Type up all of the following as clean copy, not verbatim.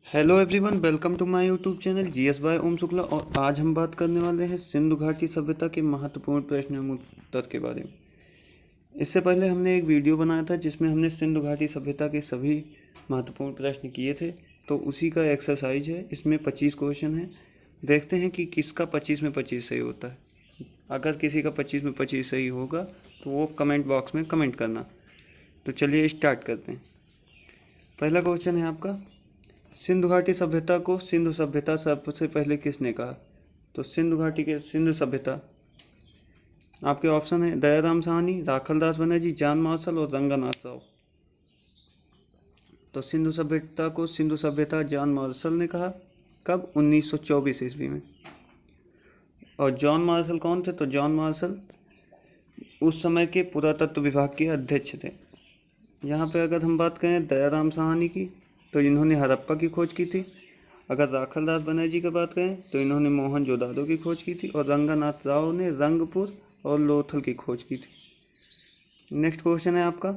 Hello everyone, welcome to my YouTube channel GS by Om Shukla. और आज हम बात करने वाले हैं सिंधु घाटी सभ्यता के महत्वपूर्ण प्रश्न एवं उत्तर के बारे में। इससे पहले हमने एक वीडियो बनाया था जिसमें हमने सिंधु घाटी सभ्यता के सभी महत्वपूर्ण प्रश्न किए थे, तो उसी का एक्सरसाइज है। इसमें 25 क्वेश्चन है। देखते हैं कि किसका 25 में 25 सही होता है। अगर किसी का 25 में 25 सही होगा तो वो कमेंट बॉक्स में कमेंट करना। तो चलिए स्टार्ट करते हैं। पहला क्वेश्चन है आपका, सिंधु घाटी सभ्यता को सिंधु सभ्यता सबसे पहले किसने कहा? तो सिंधु घाटी के सिंधु सभ्यता आपके ऑप्शन है दयाराम साहनी, राखलदास बनर्जी, जॉन मार्शल और रंगनाथ राव। तो सिंधु सभ्यता को सिंधु सभ्यता जॉन मार्शल ने कहा। कब? 1924 ईस्वी में। और जॉन मार्शल कौन थे? तो जॉन मार्शल उस समय के पुरातत्व विभाग के अध्यक्ष थे। यहाँ पे अगर हम बात करें दयाराम साहनी की, तो इन्होंने हड़प्पा की खोज की थी। अगर राखलदास बनर्जी की बात करें तो इन्होंने मोहनजोदाड़ो की खोज की थी। और रंगनाथ राव ने रंगपुर और लोथल की खोज की थी। नेक्स्ट क्वेश्चन है आपका,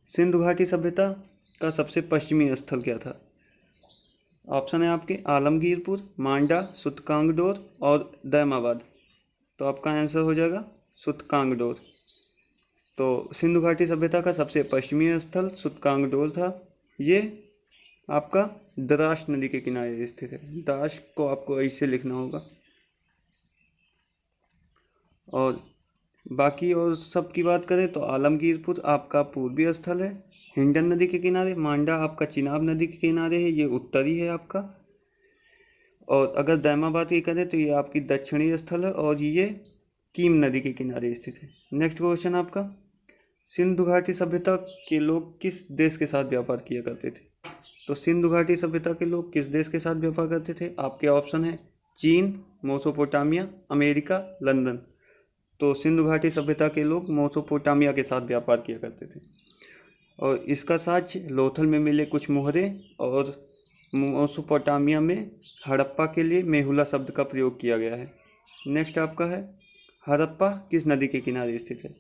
सिंधु घाटी सभ्यता का सबसे पश्चिमी स्थल क्या था? ऑप्शन है आपके आलमगीरपुर, मांडा, सुतकांगडोर और दैमाबाद। तो आपका आंसर हो जाएगा सुतकांगडोर। तो सिंधु घाटी सभ्यता का सबसे पश्चिमी स्थल सुतकांगडोर था। ये आपका द्रास नदी के किनारे स्थित है। द्रास को आपको ऐसे लिखना होगा। और बाकी और सब की बात करें तो आलमगीरपुर आपका पूर्वी स्थल है, हिंडन नदी के किनारे। मांडा आपका चिनाब नदी के किनारे है, ये उत्तरी है आपका। और अगर दैमाबाद की करें तो ये आपकी दक्षिणी स्थल है और ये कीम नदी के किनारे स्थित है। नेक्स्ट क्वेश्चन आपका, सिंधु घाटी सभ्यता के लोग किस देश के साथ व्यापार किया करते थे? तो सिंधु घाटी सभ्यता के लोग किस देश के साथ व्यापार करते थे? आपके ऑप्शन है चीन, मेसोपोटामिया, अमेरिका, लंदन। तो सिंधु घाटी सभ्यता के लोग मेसोपोटामिया के साथ व्यापार किया करते थे। और इसका साक्ष्य लोथल में मिले कुछ मोहरे और मेसोपोटामिया में हड़प्पा के लिए मेहुला शब्द का प्रयोग किया गया है। नेक्स्ट आपका है, हड़प्पा किस नदी के किनारे स्थित है?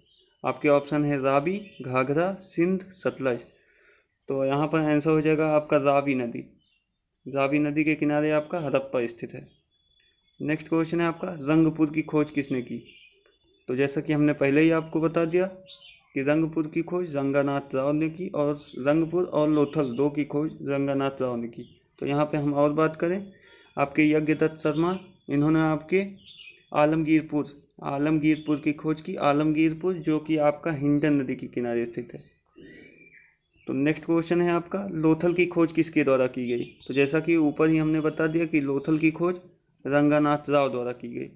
आपके ऑप्शन है रावी, घाघरा, सिंध, सतलज। तो यहाँ पर आंसर हो जाएगा आपका रावी नदी। रावी नदी के किनारे आपका हड़प्पा स्थित है। नेक्स्ट क्वेश्चन है आपका, रंगपुर की खोज किसने की? तो जैसा कि हमने पहले ही आपको बता दिया कि रंगपुर की खोज रंगनाथ राव ने की, और रंगपुर और लोथल दो की खोज रंगनाथ राव ने की। तो यहाँ पे हम और बात करें, आपके यज्ञदत्त शर्मा, इन्होंने आपके आलमगीरपुर की खोज की। आलमगीरपुर जो कि आपका हिंडन नदी के किनारे स्थित है। तो नेक्स्ट क्वेश्चन है आपका, लोथल की खोज किसके द्वारा की गई? तो जैसा कि ऊपर ही हमने बता दिया कि लोथल की खोज रंगनाथ राव द्वारा की गई।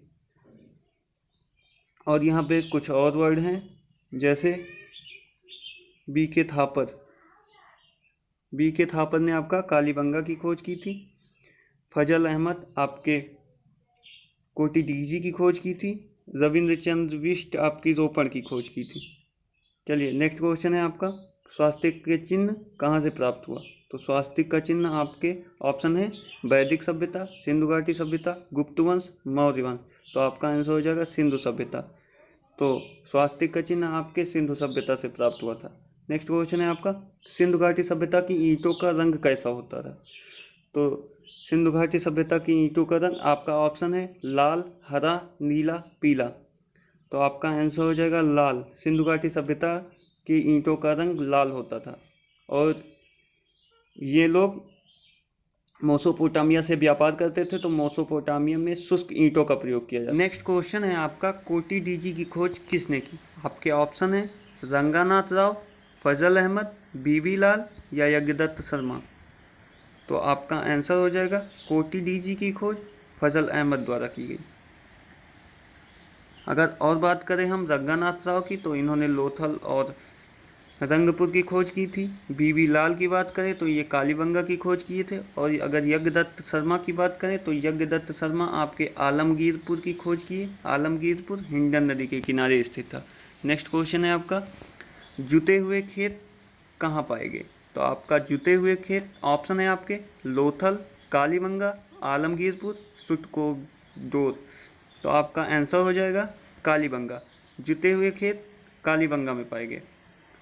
और यहाँ पे कुछ और वर्ड हैं, जैसे बीके थापर ने आपका कालीबंगा की खोज की थी। फजल अहमद आपके कोटी डीजी की खोज की थी। रविंद्र चंद्र बिष्ट आपकी रोपण की खोज की थी। चलिए नेक्स्ट क्वेश्चन है आपका, स्वास्तिक के चिन्ह कहाँ से प्राप्त हुआ? तो स्वास्तिक का चिन्ह आपके ऑप्शन है वैदिक सभ्यता, सिंधु घाटी सभ्यता, गुप्त वंश, मौर्य वंश। तो आपका आंसर हो जाएगा सिंधु सभ्यता। तो स्वास्तिक का चिन्ह आपके सिंधु सभ्यता से प्राप्त हुआ था। नेक्स्ट क्वेश्चन है आपका, सिंधु घाटी सभ्यता की ईंटों का रंग कैसा होता था? तो सिंधु घाटी सभ्यता की ईंटों का रंग आपका ऑप्शन है लाल, हरा, नीला, पीला। तो आपका आंसर हो जाएगा लाल। सिंधु घाटी सभ्यता की ईंटों का रंग लाल होता था। और ये लोग मेसोपोटामिया से व्यापार करते थे, तो मेसोपोटामिया में शुष्क ईंटों का प्रयोग किया जाता है। नेक्स्ट क्वेश्चन है आपका, कोटी डीजी की खोज किसने की? आपके ऑप्शन है रंगनाथ राव, फजल अहमद, बीबी लाल या यज्ञदत्त शर्मा। तो आपका आंसर हो जाएगा कोटी डीजी की खोज फजल अहमद द्वारा की गई। अगर और बात करें हम रंगनाथ राव की, तो इन्होंने लोथल और रंगपुर की खोज की थी। बीबी लाल की बात करें तो ये कालीबंगा की खोज किए थे। और अगर यज्ञदत्त शर्मा की बात करें तो यज्ञदत्त शर्मा आपके आलमगीरपुर की खोज किए। आलमगीरपुर हिंडन नदी के किनारे स्थित था। नेक्स्ट क्वेश्चन है आपका, जुते हुए खेत कहाँ पाए गए? तो आपका जुते हुए खेत ऑप्शन है आपके लोथल, कालीबंगा, आलमगीरपुर, सुटकोडोर। तो आपका आंसर हो जाएगा कालीबंगा। जुते हुए खेत कालीबंगा में पाए गए।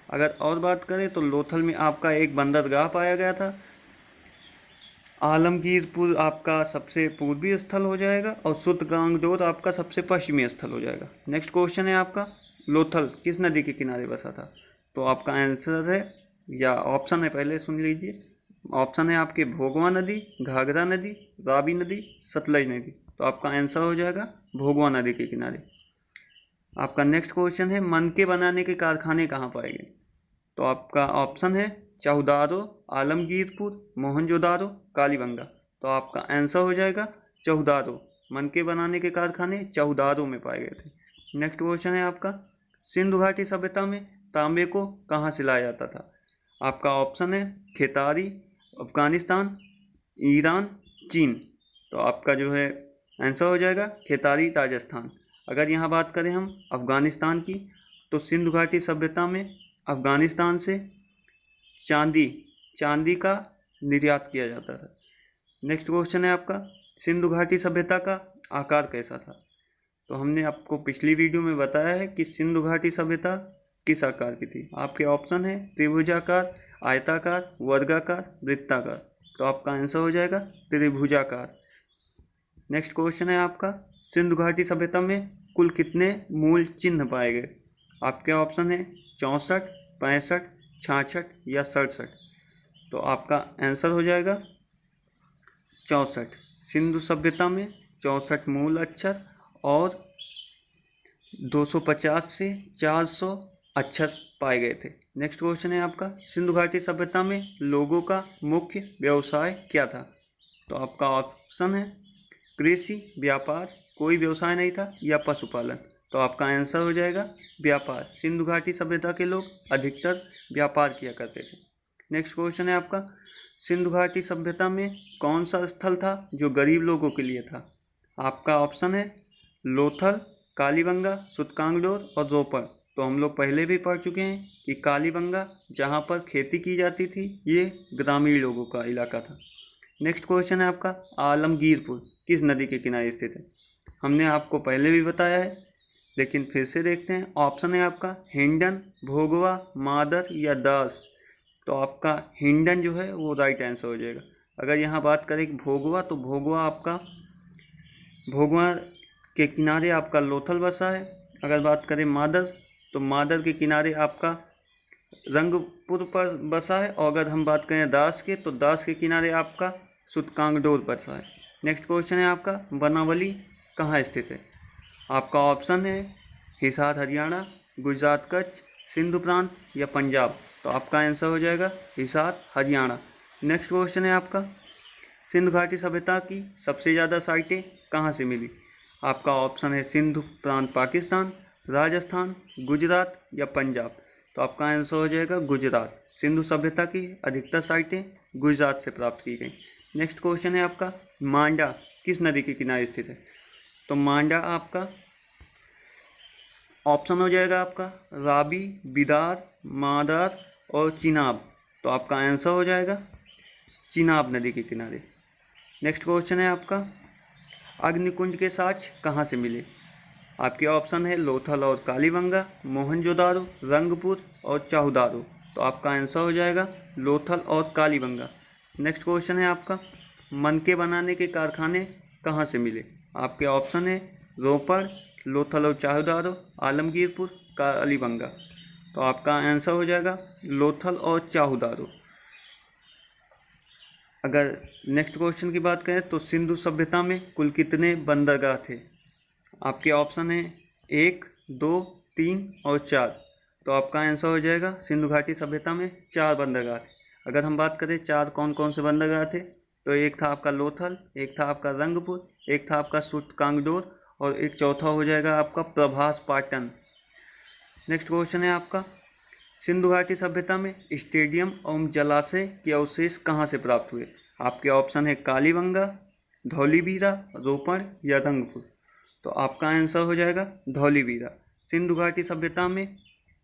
अगर और बात करें तो लोथल में आपका एक बंदरगाह पाया गया था। आलमगीरपुर आपका सबसे पूर्वी स्थल हो जाएगा और सुतगांगडोर आपका सबसे पश्चिमी स्थल हो जाएगा। नेक्स्ट क्वेश्चन है आपका, लोथल किस नदी के किनारे बसा था? तो आपका आंसर है, या ऑप्शन है, पहले सुन लीजिए। ऑप्शन है आपके भोगवा नदी, घाघरा नदी, रावी नदी, सतलज नदी। तो आपका आंसर हो जाएगा भोगवा नदी के किनारे। आपका नेक्स्ट क्वेश्चन है, मनके बनाने के कारखाने कहाँ पाए गए? तो आपका ऑप्शन है चौदारो, आलमगीरपुर, मोहनजोदारो, कालीबंगा। तो आपका आंसर हो जाएगा चौदारो। मनके बनाने के कारखाने चौदारो में पाए गए थे। नेक्स्ट क्वेश्चन है आपका, सिंधु घाटी सभ्यता में तांबे को कहाँ से लाया जाता था? आपका ऑप्शन है खेतारी, अफगानिस्तान, ईरान, चीन। तो आपका जो है आंसर हो जाएगा खेतारी, राजस्थान। अगर यहाँ बात करें हम अफगानिस्तान की, तो सिंधु घाटी सभ्यता में अफगानिस्तान से चांदी का निर्यात किया जाता था। नेक्स्ट क्वेश्चन है आपका, सिंधु घाटी सभ्यता का आकार कैसा था? तो हमने आपको पिछली वीडियो में बताया है कि सिंधु घाटी सभ्यता किस आकार की थी। आपके ऑप्शन है त्रिभुजाकार, आयताकार, वर्गाकार, वृत्ताकार। तो आपका आंसर हो जाएगा त्रिभुजाकार। नेक्स्ट क्वेश्चन है आपका, सिंधु घाटी सभ्यता में कुल कितने मूल चिन्ह पाए गए? आपके ऑप्शन है 64, 65, 66 या 67। तो आपका आंसर हो जाएगा 64। सिंधु सभ्यता में 64 मूल अक्षर और 250 से 400 अक्षर पाए गए थे। नेक्स्ट क्वेश्चन है आपका, सिंधु घाटी सभ्यता में लोगों का मुख्य व्यवसाय क्या था? तो आपका ऑप्शन है कृषि, व्यापार, कोई व्यवसाय नहीं था, या पशुपालन। तो आपका आंसर हो जाएगा व्यापार। सिंधु घाटी सभ्यता के लोग अधिकतर व्यापार किया करते थे। नेक्स्ट क्वेश्चन है आपका, सिंधु घाटी सभ्यता में कौन सा स्थल था जो गरीब लोगों के लिए था? आपका ऑप्शन है लोथल, कालीबंगा, सुतकांगडोर और रोपड़। तो हम लोग पहले भी पढ़ चुके हैं कि कालीबंगा जहाँ पर खेती की जाती थी, ये ग्रामीण लोगों का इलाका था। नेक्स्ट क्वेश्चन है आपका, आलमगीरपुर किस नदी के किनारे स्थित है? हमने आपको पहले भी बताया है, लेकिन फिर से देखते हैं। ऑप्शन है आपका हिंडन, भोगवा, मादर या दास। तो आपका हिंडन जो है वो राइट आंसर हो जाएगा। अगर यहाँ बात करें भोगवा, तो भोगवा के किनारे आपका लोथल बसा है। अगर बात करें मादर, तो मादर के किनारे आपका रंगपुर पर बसा है। और अगर हम बात करें दास के, तो दास के किनारे आपका सुतकांगडोर बसा है। नेक्स्ट क्वेश्चन है आपका, बनावली कहाँ स्थित है? आपका ऑप्शन है हिसार हरियाणा, गुजरात कच्छ, सिंधु प्रांत या पंजाब। तो आपका आंसर हो जाएगा हिसार हरियाणा। नेक्स्ट क्वेश्चन है आपका, सिंधु घाटी सभ्यता की सबसे ज़्यादा साइटें कहाँ से मिली? आपका ऑप्शन है सिंधु प्रांत पाकिस्तान, राजस्थान, गुजरात या पंजाब। तो आपका आंसर हो जाएगा गुजरात। सिंधु सभ्यता की अधिकतर साइटें गुजरात से प्राप्त की गई। नेक्स्ट क्वेश्चन है आपका, मांडा किस नदी के किनारे स्थित है? तो मांडा आपका ऑप्शन हो जाएगा आपका रावी, बिदार, मादार और चिनाब। तो आपका आंसर हो जाएगा चिनाब नदी के किनारे। नेक्स्ट क्वेश्चन है आपका, अग्निकुंज के साक्ष्य कहाँ से मिले? आपके ऑप्शन है लोथल और कालीबंगा, मोहनजोदारो, रंगपुर और चाहुदारो। तो आपका आंसर हो जाएगा लोथल और कालीबंगा। नेक्स्ट क्वेश्चन है आपका, मनके बनाने के कारखाने कहाँ से मिले? आपके ऑप्शन है रोपड़, लोथल और चाहुदारो, आलमगीरपुर, कालीबंगा। तो आपका आंसर हो जाएगा लोथल और चाहुदारो। अगर नेक्स्ट क्वेश्चन की बात करें, तो सिंधु सभ्यता में कुल कितने बंदरगाह थे? आपके ऑप्शन है 1, 2, 3 और 4। तो आपका आंसर हो जाएगा सिंधु घाटी सभ्यता में 4 बंदरगाह थे। अगर हम बात करें 4 कौन कौन से बंदरगाह थे, तो एक था आपका लोथल, एक था आपका रंगपुर, एक था आपका सुतकांगडोर और एक चौथा हो जाएगा आपका प्रभास पाटन। नेक्स्ट क्वेश्चन है आपका, सिंधु घाटी सभ्यता में स्टेडियम एवं जलाशय के अवशेष कहाँ से प्राप्त हुए? आपके ऑप्शन है कालीबंगा, धौलीवीरा, रोपड़ या रंगपुर। तो आपका आंसर हो जाएगा धौलीवीरा। सिंधु घाटी सभ्यता में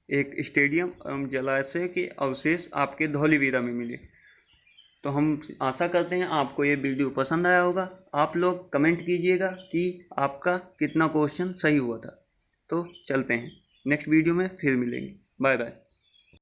एक स्टेडियम एवं जलाशय के अवशेष आपके धौलीवीरा में मिले। तो हम आशा करते हैं आपको ये वीडियो पसंद आया होगा। आप लोग कमेंट कीजिएगा कि आपका कितना क्वेश्चन सही हुआ था। तो चलते हैं, नेक्स्ट वीडियो में फिर मिलेंगे। Bye bye.